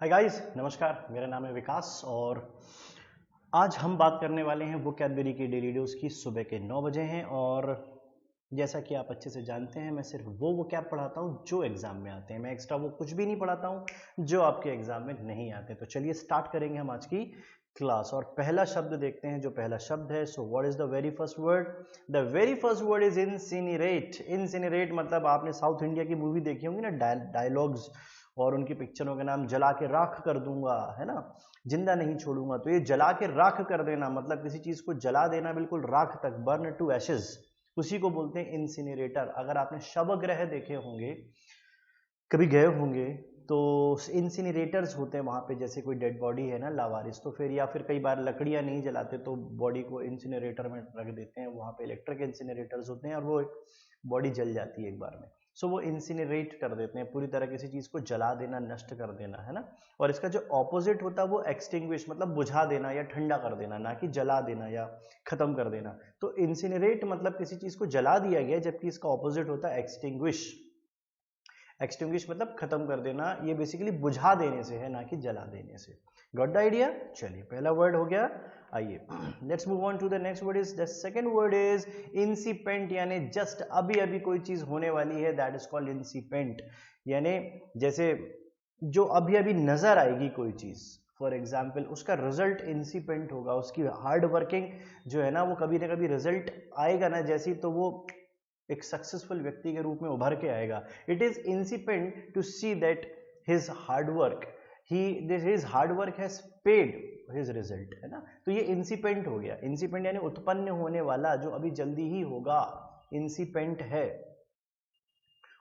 Hi guys, नमस्कार। मेरा नाम है विकास और आज हम बात करने वाले हैं वोकैबुलरी की डेली डोज की। सुबह के 9 बजे हैं और जैसा कि आप अच्छे से जानते हैं, मैं सिर्फ वो वोकैब पढ़ाता हूँ जो एग्जाम में आते हैं। मैं एक्स्ट्रा वो कुछ भी नहीं पढ़ाता हूँ जो आपके एग्जाम में नहीं आते। तो चलिए स्टार्ट करेंगे हम आज की क्लास और पहला शब्द देखते हैं। जो पहला शब्द है, so what is the very first word? The very first word is incinerate. Incinerate मतलब आपने साउथ इंडिया की मूवी देखी होंगी ना, डायलॉग्स और उनकी पिक्चरों के नाम, जला के राख कर दूंगा, है ना, जिंदा नहीं छोड़ूंगा। तो ये जला के राख कर देना मतलब किसी चीज को जला देना बिल्कुल राख तक, बर्न टू एशेज, उसी को बोलते हैं इंसिनरेटर। अगर आपने शवग्रह देखे होंगे, कभी गए होंगे, तो इंसिनरेटर्स होते हैं वहां पे। जैसे कोई डेड बॉडी है ना लावारिस, तो फिर या फिर कई बार लकड़ियां नहीं जलाते तो बॉडी को इंसिनरेटर में रख देते हैं। वहां पे इलेक्ट्रिक इंसिनरेटर्स होते हैं और वो बॉडी जल जाती है एक बार में। सो वो इंसिनरेट कर देते हैं, पूरी तरह किसी चीज को जला देना, नष्ट कर देना, है ना। और इसका जो ऑपोजिट होता है वो एक्सटिंग्विश मतलब बुझा देना या ठंडा कर देना, ना कि जला देना या खत्म कर देना। तो इंसिनरेट मतलब किसी चीज को जला दिया गया, जबकि इसका ऑपोजिट होता है एक्सटिंग्विश। एक्सटिंग्विश मतलब खत्म कर देना। ये बेसिकली बुझा देने से है, ना कि जला देने से। Got the idea? चलिए, पहला वर्ड हो गया। आइए let's move on to the next word. Is the second word is incipient, यानी जस्ट अभी अभी कोई चीज होने वाली है, दैट इज कॉल्ड इंसिपेंट। यानी जैसे जो अभी अभी नजर आएगी कोई चीज, फॉर एग्जाम्पल उसका रिजल्ट इंसिपेंट होगा। उसकी हार्ड वर्किंग जो है ना, वो कभी ना कभी रिजल्ट आएगा ना जैसी, तो वो एक सक्सेसफुल व्यक्ति के रूप में उभर के आएगा। It is incipient to see that his hard work his hard work has paid his result, है ना। तो ये इंसिपेंट हो गया। इंसिपेंट यानी उत्पन्न होने वाला, जो अभी जल्दी ही होगा, इंसिपेंट है।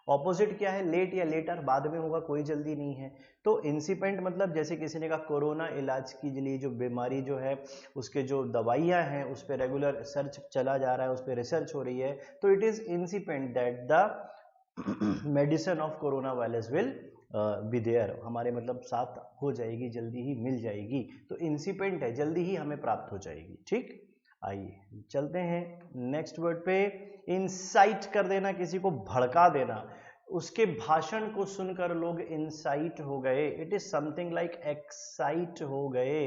ऑपोजिट क्या है? लेट या लेटर, बाद में होगा, कोई जल्दी नहीं है। तो इंसिपेंट मतलब जैसे किसी ने कहा कोरोना इलाज के लिए जो बीमारी जो है, उसके जो दवाइयां हैं उस पर रेगुलर सर्च चला जा रहा है, उस पर रिसर्च हो रही है। तो it is incipient that the medicine of corona virus will be there, हमारे मतलब साथ हो जाएगी, जल्दी ही मिल जाएगी। तो इंसिपेंट है, जल्दी ही हमें प्राप्त हो जाएगी। ठीक, आइए चलते हैं नेक्स्ट वर्ड पे। इंसाइट कर देना, किसी को भड़का देना। उसके भाषण को सुनकर लोग इंसाइट हो गए। It is something like excite हो गए।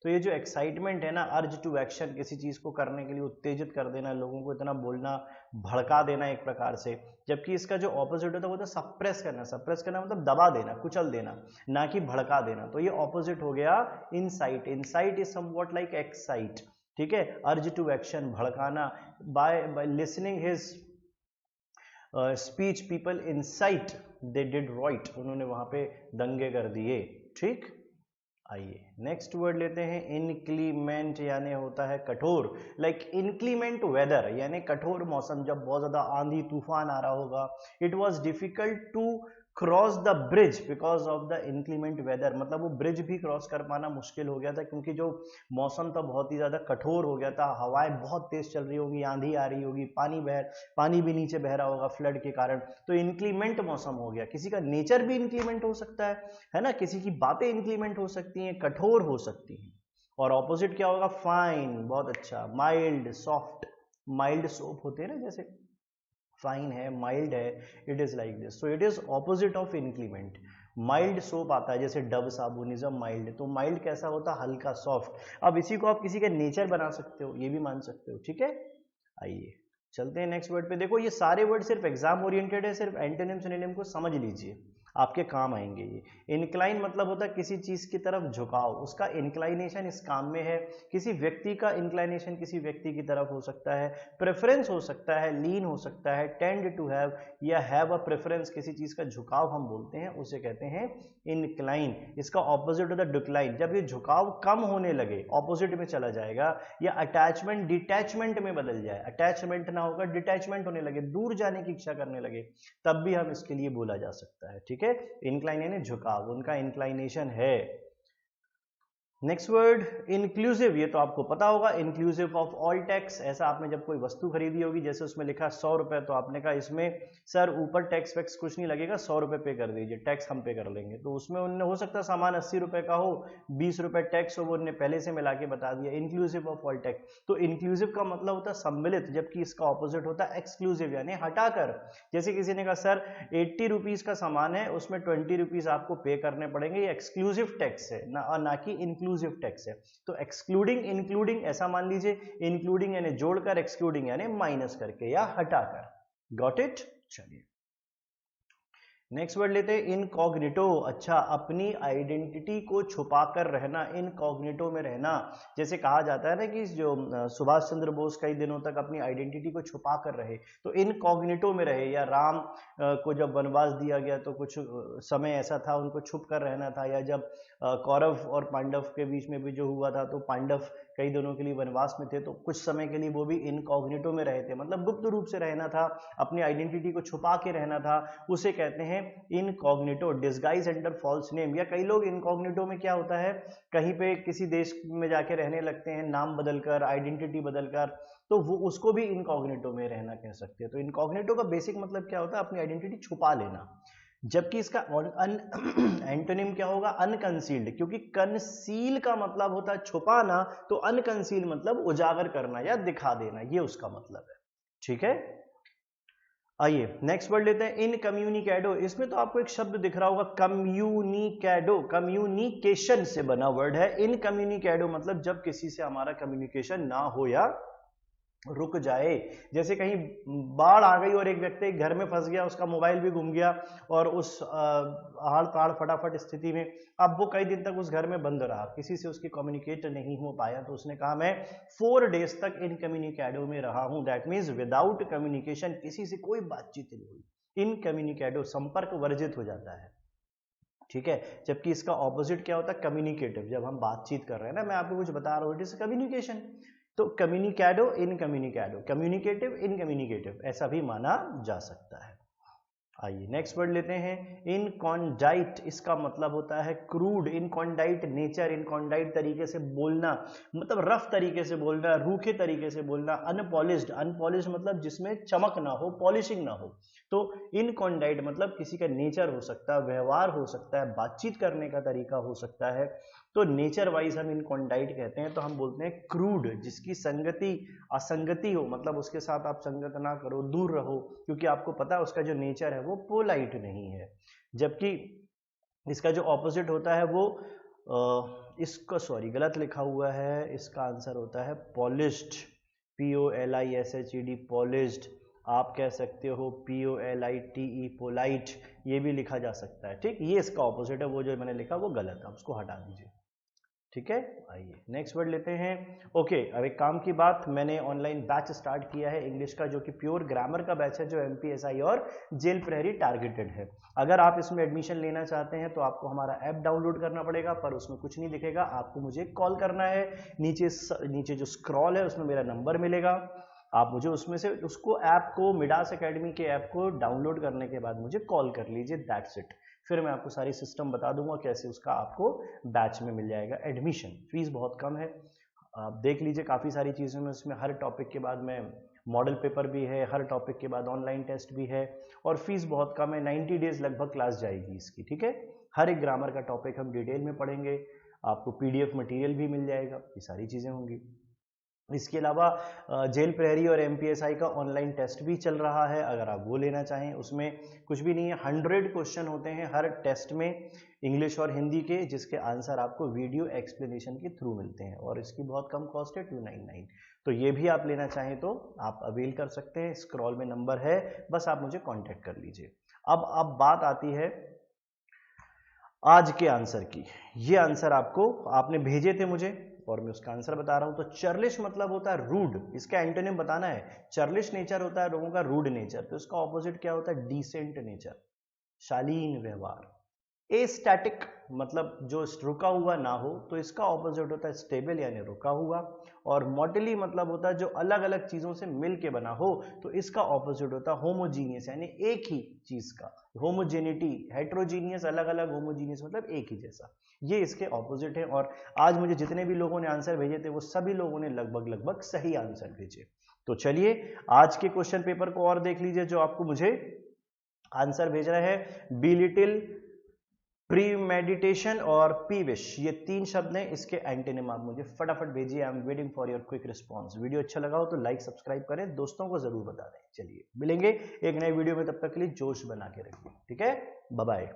तो ये जो एक्साइटमेंट है ना, अर्ज टू एक्शन, किसी चीज को करने के लिए उत्तेजित कर देना, लोगों को इतना बोलना, भड़का देना एक प्रकार से। जबकि इसका जो ऑपोजिट होता है वो तो सप्रेस करना। सप्रेस करना मतलब दबा देना, कुचल देना, ना कि भड़का देना। तो ये ऑपोजिट हो गया incite. Incite is somewhat like excite. ठीक है, अर्ज टू एक्शन, भड़काना। By listening his speech people incite they did right, उन्होंने वहां पे दंगे कर दिए। ठीक, आइए नेक्स्ट वर्ड लेते हैं। इनक्लीमेंट यानी होता है कठोर। लाइक इनक्लीमेंट वेदर यानी कठोर मौसम, जब बहुत ज्यादा आंधी तूफान आ रहा होगा। It was difficult to cross the bridge because of the inclement weather, मतलब वो ब्रिज भी क्रॉस कर पाना मुश्किल हो गया था, क्योंकि जो मौसम था बहुत ही ज्यादा कठोर हो गया था। हवाएं बहुत तेज चल रही होगी, आंधी आ रही होगी, पानी भी नीचे बह रहा होगा फ्लड के कारण। तो इनक्लीमेंट मौसम हो गया। किसी का नेचर भी इंक्लीमेंट हो सकता है ना, किसी की बातें इंक्लीमेंट हो सकती हैं, कठोर हो सकती हैं। और ऑपोजिट क्या होगा? फाइन, बहुत अच्छा। माइल्ड, सॉफ्ट, माइल्ड सोप होते हैं ना, जैसे फाइन है, माइल्ड है, it is like this. So it is opposite of inclement. Mild soap आता है, जैसे डव साबुन इज अ माइल्ड। तो माइल्ड कैसा होता है? हल्का, सॉफ्ट। अब इसी को आप किसी का नेचर बना सकते हो, ये भी मान सकते हो। ठीक है, आइए चलते हैं नेक्स्ट वर्ड पे। देखो ये सारे वर्ड सिर्फ एग्जाम ओरिएंटेड है, सिर्फ एंटोनिम सिनोनिम को समझ लीजिए, आपके काम आएंगे ये। इंक्लाइन मतलब होता है किसी चीज की तरफ झुकाव, उसका इंक्लाइनेशन इस काम में है। किसी व्यक्ति का इंक्लाइनेशन किसी व्यक्ति की तरफ हो सकता है, प्रेफरेंस हो सकता है, लीन हो सकता है, टेंड टू हैव या हैव अ प्रेफरेंस, किसी चीज का झुकाव हम बोलते हैं, उसे कहते हैं इंक्लाइन। इसका ऑपोजिट होता है डिक्लाइन। जब ये झुकाव कम होने लगे, ऑपोजिट में चला जाएगा, या अटैचमेंट डिटैचमेंट में बदल जाए, अटैचमेंट ना होकर डिटैचमेंट होने लगे, दूर जाने की इच्छा करने लगे, तब भी हम इसके लिए बोला जा सकता है। ठीक है, इंक्लाइन यानी झुकाव, उनका इंक्लाइनेशन है। नेक्स्ट वर्ड इंक्लूसिव, ये तो आपको पता होगा, इंक्लूसिव ऑफ ऑल टैक्स। ऐसा आपने जब कोई वस्तु खरीदी होगी, जैसे उसमें लिखा 100 रुपए, तो आपने कहा इसमें सर ऊपर टैक्स वैक्स कुछ नहीं लगेगा, 100 रुपए पे कर दीजिए, टैक्स हम पे कर लेंगे। तो उसमें उन्होंने हो सकता है सामान 80 रुपए का हो, 20 रुपए टैक्स हो, वो उन्होंने पहले से मिला के बता दिया, इंक्लूसिव ऑफ ऑल टैक्स। तो इंक्लूसिव का मतलब होता है सम्मिलित, जबकि इसका ऑपोजिट होता है एक्सक्लूसिव, यानी हटाकर। जैसे किसी ने कहा सर 80 रुपीज का सामान है, उसमें 20 रुपीज आपको पे करने पड़ेंगे, ये एक्सक्लूसिव टैक्स है ना कि इंक्लूसिव टैक्स है। तो एक्सक्लूडिंग इंक्लूडिंग ऐसा मान लीजिए, इंक्लूडिंग यानी जोड़कर, एक्सक्लूडिंग यानी माइनस करके या हटाकर। Got it? चलिए नेक्स्ट वर्ड लेते हैं इनकॉग्निटो। अच्छा, अपनी आइडेंटिटी को छुपाकर रहना, इनकॉग्निटो में रहना। जैसे कहा जाता है ना कि जो सुभाष चंद्र बोस कई दिनों तक अपनी आइडेंटिटी को छुपा कर रहे, तो इनकॉग्निटो में रहे। या राम को जब वनवास दिया गया तो कुछ समय ऐसा था उनको छुप कर रहना था। या जब कौरव और पांडव के बीच में भी जो हुआ था, तो पांडव कई दिनों के लिए वनवास में थे, तो कुछ समय के लिए वो भी इनकॉग्निटो में रहे थे, मतलब गुप्त रूप से रहना था, अपनी आइडेंटिटी को छुपा के रहना था, उसे कहते हैं incognito. Disguise under false name, या कई लोग इनकॉग्निटो में क्या होता है, कहीं पे किसी देश में जाके रहने लगते हैं, नाम बदलकर, आइडेंटिटी बदलकर, तो वो उसको भी इनकॉग्निटो में रहना कह सकते हैं। तो इनकॉग्निटो का बेसिक मतलब क्या होता है, अपनी आइडेंटिटी छुपा लेना। जबकि इसका एंटोनिम क्या होगा, अनकंसील्ड, क्योंकि कंसील का मतलब होता है छुपाना, तो अनकंसील मतलब उजागर करना या दिखा देना, ये उसका मतलब है। ठीक है, आइए नेक्स्ट वर्ड लेते हैं इनकम्युनिकेडो। इसमें तो आपको एक शब्द दिख रहा होगा, कम्युनिकेडो, कम्युनिकेशन से बना वर्ड है। इनकम्युनिकेडो मतलब जब किसी से हमारा कम्युनिकेशन ना हो या रुक जाए। जैसे कहीं बाढ़ आ गई और एक व्यक्ति घर में फंस गया, उसका मोबाइल भी गुम गया, और उस हाड़ ताड़ फटाफट स्थिति में अब वो कई दिन तक उस घर में बंद रहा, किसी से उसकी कम्युनिकेट नहीं हो पाया, तो उसने कहा मैं 4 डेज तक इनकम्युनिकेडो में रहा हूं। दैट मीन्स विदाउट कम्युनिकेशन, किसी से कोई बातचीत नहीं हुई। इनकम्युनिकेडो संपर्क वर्जित हो जाता है। ठीक है, जबकि इसका ऑपोजिट क्या होता है, कम्युनिकेटिव। जब हम बातचीत कर रहे हैं ना, मैं आपको कुछ बता रहा हूं, इट इज कम्युनिकेशन। तो कम्युनिकेडो इनकम्युनिकेडो, कम्युनिकेटिव इनकम्युनिकेटिव, ऐसा भी माना जा सकता है। आइए नेक्स्ट वर्ड लेते हैं इनकॉन्डाइट। इसका मतलब होता है क्रूड, इनकॉन्डाइट नेचर, इनकॉन्डाइट तरीके से बोलना, मतलब रफ तरीके से बोलना, रूखे तरीके से बोलना। अनपॉलिश्ड, अनपॉलिश्ड मतलब जिसमें चमक ना हो, पॉलिशिंग ना हो। तो इनकॉन्डाइट मतलब किसी का नेचर हो सकता है, व्यवहार हो सकता है, बातचीत करने का तरीका हो सकता है। तो नेचर वाइज हम इनकॉन्डाइट कहते हैं। तो हम बोलते हैं क्रूड, जिसकी संगति असंगति हो, मतलब उसके साथ आप संगत ना करो, दूर रहो, क्योंकि आपको पता है उसका जो नेचर है वो पोलाइट नहीं है। जबकि इसका जो ऑपोजिट होता है वो इसको, सॉरी गलत लिखा हुआ है, इसका आंसर होता है पॉलिश्ड, POLISHED, पॉलिश्ड। आप कह सकते हो POLITE, पोलाइट, ये भी लिखा जा सकता है। ठीक, ये इसका ऑपोजिट है, वो जो मैंने लिखा वो गलत है, उसको हटा दीजिए। ठीक है, आइए नेक्स्ट वर्ड लेते हैं। ओके, अब एक काम की बात, मैंने ऑनलाइन बैच स्टार्ट किया है इंग्लिश का, जो कि प्योर ग्रामर का बैच है, जो MPSI और जेल प्रहरी टारगेटेड है। अगर आप इसमें एडमिशन लेना चाहते हैं तो आपको हमारा ऐप डाउनलोड करना पड़ेगा, पर उसमें कुछ नहीं दिखेगा, आपको मुझे कॉल करना है। नीचे जो स्क्रॉल है उसमें मेरा नंबर मिलेगा, आप मुझे उसमें से उसको ऐप को, मिडास एकेडमी के ऐप को डाउनलोड करने के बाद मुझे कॉल कर लीजिए, दैट्स इट। फिर मैं आपको सारी सिस्टम बता दूंगा कैसे उसका आपको बैच में मिल जाएगा एडमिशन। फीस बहुत कम है, आप देख लीजिए, काफ़ी सारी चीज़ों में उसमें हर टॉपिक के बाद में मॉडल पेपर भी है, हर टॉपिक के बाद ऑनलाइन टेस्ट भी है, और फीस बहुत कम है। 90 डेज लगभग क्लास जाएगी इसकी। ठीक है, हर एक ग्रामर का टॉपिक हम डिटेल में पढ़ेंगे, आपको PDF मटेरियल भी मिल जाएगा, ये सारी चीज़ें होंगी। इसके अलावा जेल प्रहरी और MPSI का ऑनलाइन टेस्ट भी चल रहा है, अगर आप वो लेना चाहें। उसमें कुछ भी नहीं है, 100 क्वेश्चन होते हैं हर टेस्ट में, इंग्लिश और हिंदी के, जिसके आंसर आपको वीडियो एक्सप्लेनेशन के थ्रू मिलते हैं, और इसकी बहुत कम कॉस्ट है, 299। तो ये भी आप लेना चाहें तो आप अवेल कर सकते हैं, स्क्रॉल में नंबर है, बस आप मुझे कॉन्टेक्ट कर लीजिए। अब बात आती है आज के आंसर की। ये आंसर आपने भेजे थे मुझे, और मैं उसका आंसर बता रहा हूं। तो चर्लिश मतलब होता है रूड, इसका एंटोनिम बताना है। चर्लिश नेचर होता है लोगों का, रूड नेचर। तो इसका ऑपोजिट क्या होता है, डिसेंट नेचर, शालीन व्यवहार। एस्टैटिक मतलब जो रुका हुआ ना हो, तो इसका ऑपोजिट होता है स्टेबल यानी रुका हुआ। और मोटिली मतलब होता है जो अलग अलग चीजों से मिलके बना हो, तो इसका ऑपोजिट होता है होमोजीनियस यानी एक ही चीज का। होमोजेनिटी, हेट्रोजीनियस अलग अलग, होमोजीनियस मतलब एक ही जैसा। ये इसके ऑपोजिट है। और आज मुझे जितने भी लोगों ने आंसर भेजे थे वो सभी लोगों ने लगभग लगभग सही आंसर भेजे। तो चलिए आज के क्वेश्चन पेपर को और देख लीजिए जो आपको मुझे आंसर भेज रहे हैं। बी लिटिल, प्री मेडिटेशन और पी विश, ये 3 शब्द हैं, इसके एंटोनिम आप मुझे फटाफट भेजिए। I am waiting for your quick response. Video अच्छा लगा हो तो लाइक सब्सक्राइब करें, दोस्तों को जरूर बता दें। चलिए मिलेंगे एक नए वीडियो में, तब तक के लिए जोश बना के रखिए। ठीक है, बाय बाय।